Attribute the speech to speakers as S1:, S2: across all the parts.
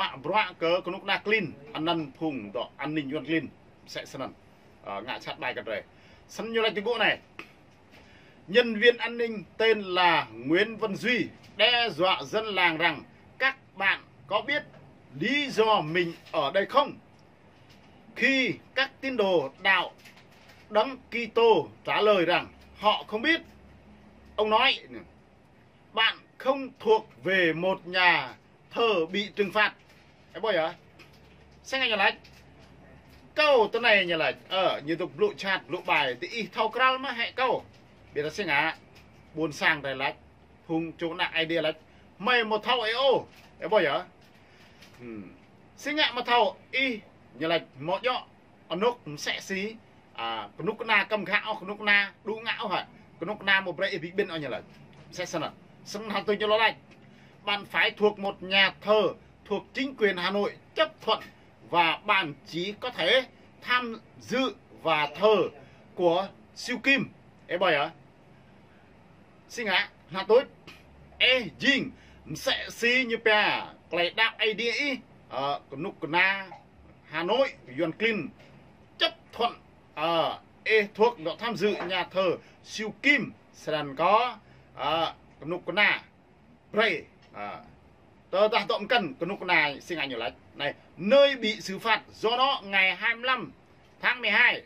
S1: mạ bọa cớ có lúc na clean ăn năn phùng đó an ninh yuan clean sẽ sân ngã chặt bài cả rồi sân như là tiếng gỗ này. Nhân viên an ninh tên là Nguyễn Văn Duy đe dọa dân làng rằng các bạn có biết lý do mình ở đây không? Khi các tín đồ đạo Đấng Kitô trả lời rằng họ không biết, ông nói bạn không thuộc về một nhà thờ bị trừng phạt. Em bồi hả? Xem anh nhà lạch câu tên này nhà lạch như tục lộ chạt lộ bài thì y thâu kral mà hệ câu biết là xem ngã buồn sang đây lạch hùng chỗ nặng idea lạch mày một thâu ấy ô em bồi hả? Xem ngã một thâu y nhà lạch mọ nhọ ở nốt sẽ xí có nút na cầm khảo có nút na đu ngạo hả có nút na một bệ bị bên ở nhà lạch sẽ sân ạ sân hàng tôi cho nó lạch bạn phải thuộc một nhà thờ thuộc chính quyền Hà Nội chấp thuận và bạn chỉ có thể tham dự và thờ của siêu kim ấy bởi á xin ạ là tốt dinh sẽ xí như bè lại đạo ID có nút na Hà Nội Yuan Clean chấp thuận thuộc độ tham dự nhà thờ siêu kim sẽ có nút na Pray tờ ta tổng cần cái nút này xin anh nhiều lại này nơi bị xử phạt do đó ngày 25 tháng 12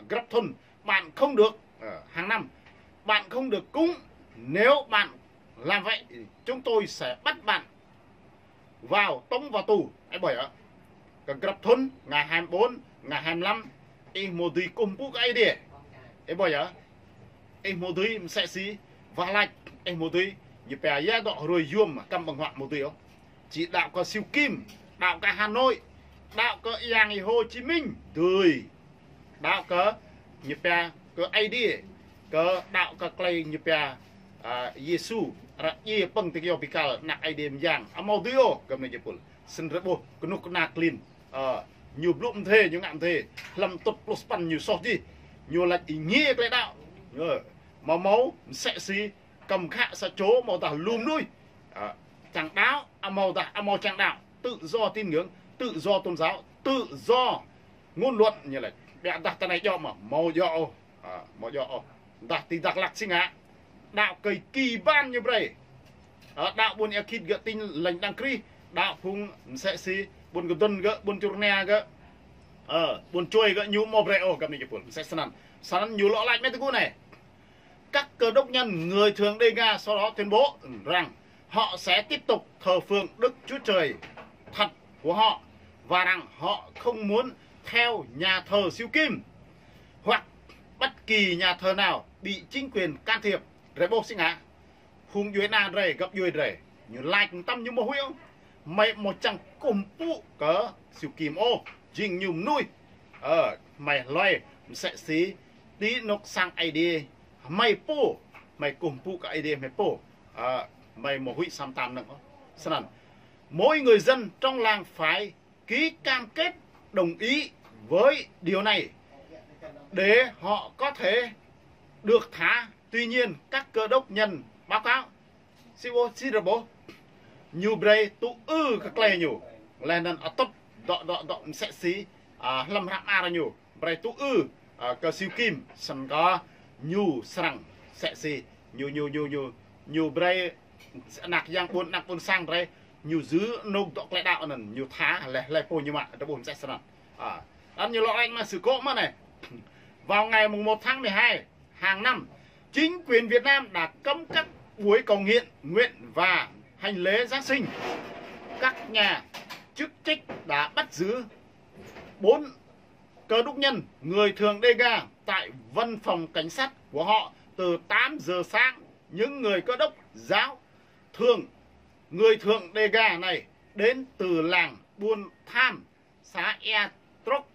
S1: Grab thôn bạn không được hàng năm bạn không được cúng, nếu bạn làm vậy chúng tôi sẽ bắt bạn vào tống vào tù anh bởi ạ cái Grab thôn ngày 24 ngày 25 em một tí cùng bút cái đi em bởi ạ em một tí sẽ xí và lạch em một tí như bè giá đọ rồi yuông mà cầm bằng họa một tí không chỉ đạo có siêu kim đạo cả Hà Nội đạo có Giang Hồ Chí Minh rồi đạo có như bè có ID có đạo có clay như bè Yesu ra ye peng tiga pikal nak ID yang amau dio cầm này jepul senrebo kenuk nak clean nhiều blum thế nhiều ngạm thế làm tốt plus pan nhiều sót đi nhiều là ý nghĩa cái đạo mà máu sẽ xí cầm khạ sa chố màu tả lùm đuôi chẳng đáo màu chẳng đạo tự do tin ngưỡng tự do tôn giáo tự do ngôn luận như là bẹ đặt ta này cho mà màu dọ đặt thì đặt lạc sinh ạ đạo cây kỳ ban như vậy đạo buôn ea khít gỡ tin lệnh đăng kri đạo phung sẽ xí buôn cái tuần gỡ buôn chuột nè gỡ buôn chui gỡ nhu màu rẹo cầm này chụp sẽ sẵn nhu lọ lạnh mấy thứ này. Các cơ đốc nhân người thường Dega sau đó tuyên bố rằng họ sẽ tiếp tục thờ phượng Đức Chúa Trời thật của họ và rằng họ không muốn theo nhà thờ siêu kim hoặc bất kỳ nhà thờ nào bị chính quyền can thiệp. Rồi bố sinh ạ hùng dưới nà rể gặp dưới rể như lại cũng tâm như một huyêu mày một chẳng cùng phụ cỡ siêu kim ô dình nhùm nuôi mày loay sẽ xí tí nốc sang ID mày po mày cùng phụ cả ID mày po mày một huy sam tam nữa sẵn mỗi người dân trong làng phải ký cam kết đồng ý với điều này để họ có thể được thả. Tuy nhiên các cơ đốc nhân báo cáo xin bố nhiều bray tụ các lề nhiều lên ở tốt đọ sẽ xí lâm rạm ra nhiều bray tụ cơ siêu kim sẵn có nhiều sẵn sẽ xí nhiều bray nạc buôn sang bray nhiều giữ nông tộc lại đạo nần nhiều thá lại phô như mà đã buồn sẽ sẵn ăn nhiều lọ anh mà sự cố mà này. Vào ngày 1 tháng 12 hàng năm, chính quyền Việt Nam đã cấm các buổi cầu nguyện và hành lễ Giáng sinh. Các nhà chức trách đã bắt giữ 4 cơ đốc nhân người thường Dega tại văn phòng cảnh sát của họ từ 8 giờ sáng. Những người cơ đốc giáo người thường Dega này đến từ làng Buôn Tham, xã Ea Trốc,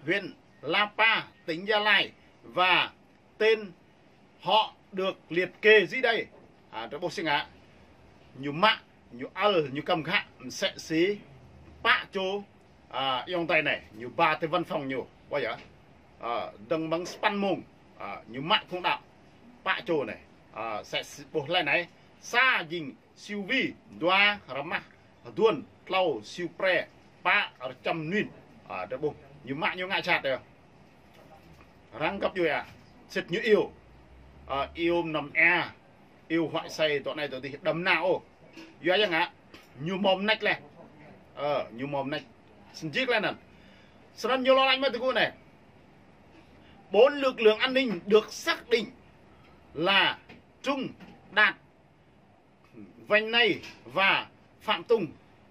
S1: huyện Lapa, tỉnh Gia Lai và tên họ được liệt kê dưới đây. Cho bố sinh ạ nhiều mạ nhiều nhiều cầm khạ sẽ xí bạ chô yong tay này nhiều ba tới văn phòng nhiều bao giờ đừng bằng span mông nhiều mạ không đạo bạ chô này sẽ bố lại này xa dình siêu vi đoa tuần lau siêu pre pa ở trăm nghìn đó bông như mạng như ngại chặt rồi răng cấp rồi chết như yêu nằm yêu hoại say tụi này tụi thì đấm nào dù ai chẳng ạ như mồm nách này như mồm nách xin chiếc lên nè sau đó nhiều lo lắng với tụi cô này 4 lực lượng an ninh được xác định là Trung, Đạt, Vành Này và Phạm Tùng.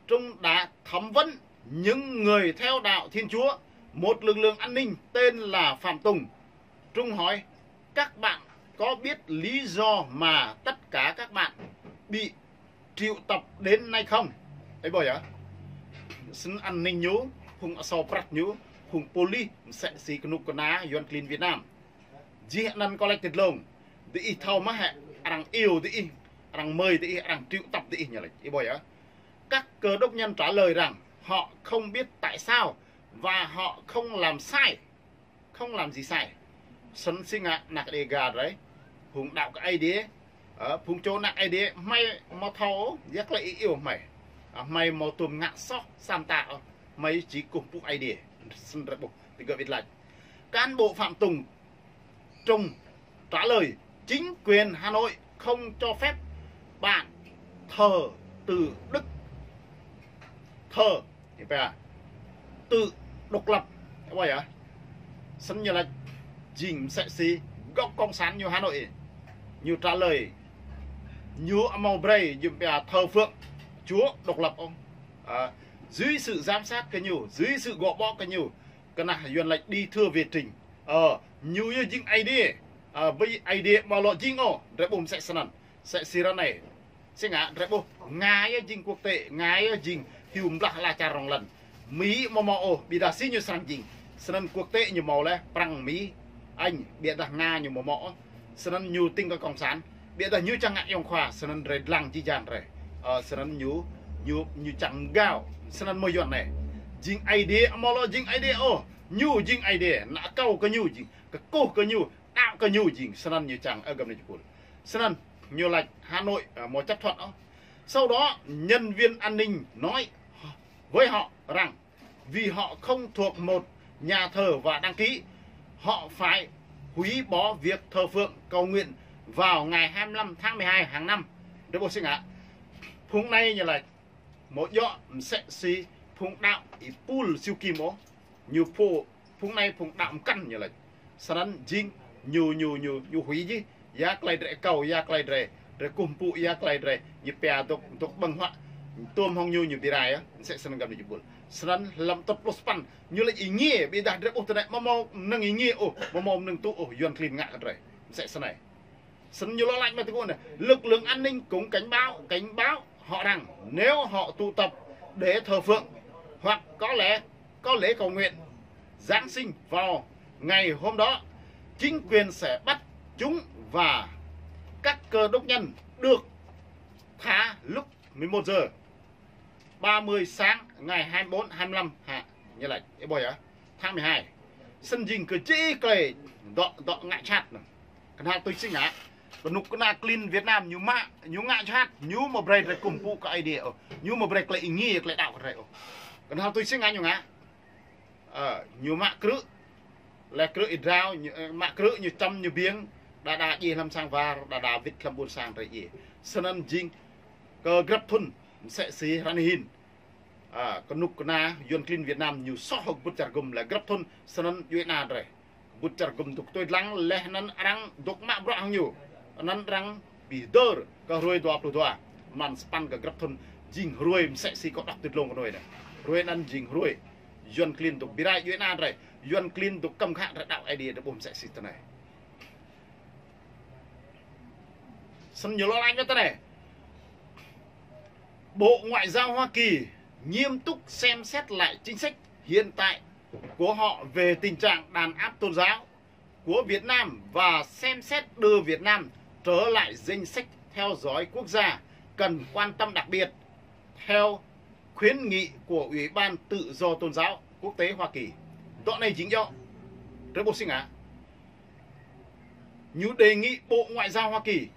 S1: Trung đã thẩm vấn những người theo đạo Thiên Chúa. Một lực lượng an ninh tên là Phạm Tùng. Trung hỏi các bạn có biết lý do mà tất cả các bạn bị triệu tập đến nay không? Ấy bởi ạ xin an ninh nhú hùng sau prat nhú hùng poli sẽ xì cái nụ con á yuan clean Việt Nam dị năng collected long thì thâu má hệ rằng yêu thì rằng mời thì rằng triệu tập thì nhờ lại bởi ạ các cơ đốc nhân trả lời rằng họ không biết tại sao và họ không làm sai, không làm gì sai. Sân sinh ạ nạc đề gà đấy hùng đạo cái ai đế hùng chỗ nạc ai đế may mà thấu giác lại yêu mày mày màu tùm ngạ sóc sam tạo mày chỉ cùng phụ ai đế sân rạch bục thì gọi biết lại cán bộ Phạm Tùng Trung trả lời chính quyền Hà Nội không cho phép bạn thờ từ Đức thờ tự độc lập vậy à sân như là dình sẽ xí góc công sản như Hà Nội như trả lời như màu bray như thờ phượng Chúa độc lập ông dưới sự giám sát cái nhiều dưới sự gõ bó cái nhiều cái nào duyên lệnh đi thưa về trình như dinh ai đi với ai đi mà lo dinh rẽ bùm sẽ sẵn sẽ xí ra này sẽ ngã rẽ bùm ngài dinh quốc tế ngài dinh hiùm là cha rong lần Mỹ mà bị đá xí như sang dinh sẵn quốc tế như màu lẽ prang Mỹ Anh biết là Nga như mỏ sẵn như tinh các cộng sản biết là như chẳng ngại ông khoa sẵn rồi lăng chi dàn rồi sẵn như chẳng gạo sẵn mơ dọn này dinh ai đi mà lo dinh ai đi như dinh ai đi nã câu cái như dinh cái cô cái như đạo cái như dinh sẵn như chẳng ở gần này chụp sẵn như là Hà Nội một chấp thuận sau đó nhân viên an ninh nói với họ rằng vì họ không thuộc một nhà thờ và đăng ký họ phải hủy bỏ việc thờ phượng cầu nguyện vào ngày 25 tháng 12 hàng năm. Được bộ sinh ạ. Phùng này như là một dọ sẽ xí phùng đạo ý pul siêu kim ó. Như phùng này phùng đạo căn như là sau đó dính như hủy gì. Giác lại rệ cầu giác lại rệ rồi cùng phụ giác lại rệ như bè tục bằng họa tôm hông như bị đài á sẽ sân gặp được chụp sân làm tập plus pan như là ý nghĩa bị đạt được ô này mà mau nâng ý nghĩa mà mau nâng tụ yuan clean ngạ rồi sẽ sân này sân như lo lạnh mà tôi này lực lượng an ninh cũng cảnh báo họ rằng nếu họ tụ tập để thờ phượng hoặc có lễ cầu nguyện Giáng sinh vào ngày hôm đó chính quyền sẽ bắt chúng và các cơ đốc nhân được thả lúc 11 giờ 30 sáng ngày 24 25 như là cái bồi tháng 12 sân dinh cứ chỉ cười đọ ngại chát này cái nào tôi xin ngã còn nục cái nào clean Việt Nam như ngại chát như một break lại cùng phụ cái idea như một break lại ý nghĩa lại đạo cái cái nào tôi xin ngã như ngã như mạ cử là cử ít rau mạ cử như trăm như biếng đã gì làm sang và đã vịt làm buôn sang rồi gì sân dinh cơ gấp thun sẽ xí ran hin con nục na yuan clean Việt Nam nhiều so học bút char gum là gấp thun sân Việt Nam rồi bút char gum tục tôi lăng leh nan răng đục mạ bro hàng nhiều nan răng bị đơ có ruồi đọa pro đọa man span cái gấp thun jing ruồi sẽ xí có đọc tuyệt lông cái ruồi này ruồi nan jing ruồi yuan clean tục bị đại Việt Nam rồi yuan clean tục cầm khạng đạo idea để bom sẽ xí thế này sân nhiều lo lắng cho thế này Bộ Ngoại giao Hoa Kỳ nghiêm túc xem xét lại chính sách hiện tại của họ về tình trạng đàn áp tôn giáo của Việt Nam và xem xét đưa Việt Nam trở lại danh sách theo dõi quốc gia cần quan tâm đặc biệt theo khuyến nghị của Ủy ban Tự do Tôn giáo Quốc tế Hoa Kỳ. Đoạn này chính do rất bộ sinh á. Như đề nghị Bộ Ngoại giao Hoa Kỳ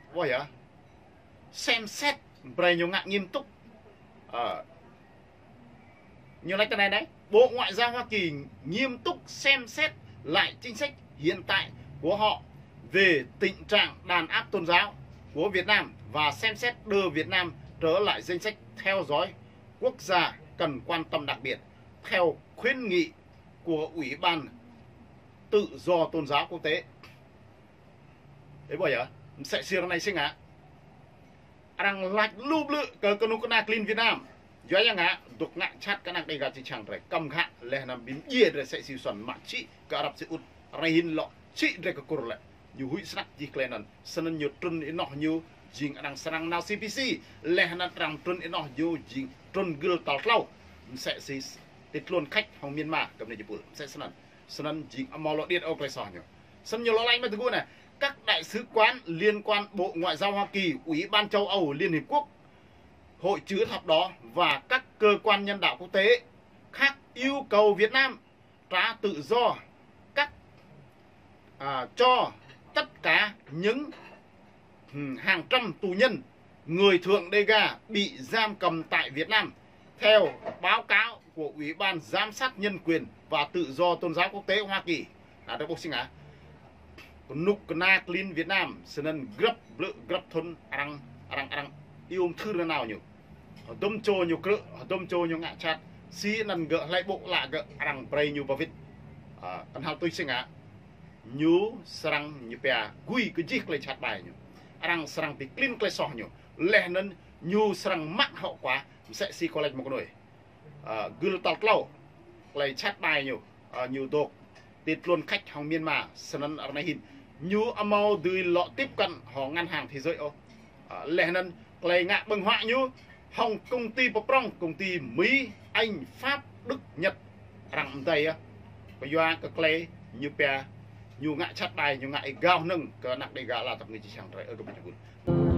S1: xem xét về nhiều ngạn nghiêm túc Nhiều lách này đấy, Bộ Ngoại giao Hoa Kỳ nghiêm túc xem xét lại chính sách hiện tại của họ về tình trạng đàn áp tôn giáo của Việt Nam và xem xét đưa Việt Nam trở lại danh sách theo dõi quốc gia cần quan tâm đặc biệt theo khuyến nghị của Ủy ban Tự do Tôn giáo Quốc tế. Thế bây giờ sẽ xưa này sinh ạ. Đang lạch lưu lự ke kena clean Việt Nam. Doa yang ngak duk ngak chat kanak de gaji chang re kam kha leh nam bin ye re se si son ma chi ke Arab Saudi rahin lo chi re ke kur le yu hui snak ji klenan senen nyu trun inoh nyu jing adang serang nau CPC leh na trang trun inoh yu jing trun gil tal tlau se si tit lon khách hong Myanmar kam ne jipul se senen jing amolo diet o klesa nyu sen nyu lo lai ma tu này các đại sứ quán liên quan Bộ Ngoại giao Hoa Kỳ, Ủy ban châu Âu, Liên Hiệp Quốc, Hội chữ thập đỏ và các cơ quan nhân đạo quốc tế khác yêu cầu Việt Nam trả tự do cho tất cả những hàng trăm tù nhân người thượng Dega bị giam cầm tại Việt Nam theo báo cáo của Ủy ban Giám sát Nhân quyền và Tự do Tôn giáo Quốc tế Hoa Kỳ. Được bốc sinh á. Nuk kena clean Việt Nam senen grab thôn arang ium thư nào nhiều dom cho nhiều cỡ dom cho nhiều ngạ chặt si nan gỡ lại bộ lạ gỡ arang pray nhiều bavit kan hal tôi sinh á nhiều serang nhiều pea gui cái gì lại chặt bài nhiều arang serang bị clean cái sọ nhiều lẽ nên nhiều serang mắc hậu quá sẽ si collect một cái nồi gül tao lâu lại chặt bài nhiều nhiều độc tiết luôn khách hàng Myanmar senen ở này hin như amau đuôi lọ tiếp cận họ ngân hàng thế giới ô lẽ nên lại ngạ bằng họa như hồng công ty Prong công ty Mỹ Anh Pháp Đức Nhật rằng đây á bây giờ cái clay như pe như ngạ chặt bài như ngại gao nâng cái nặng đây gà là tập người chỉ chẳng rồi ở cái bên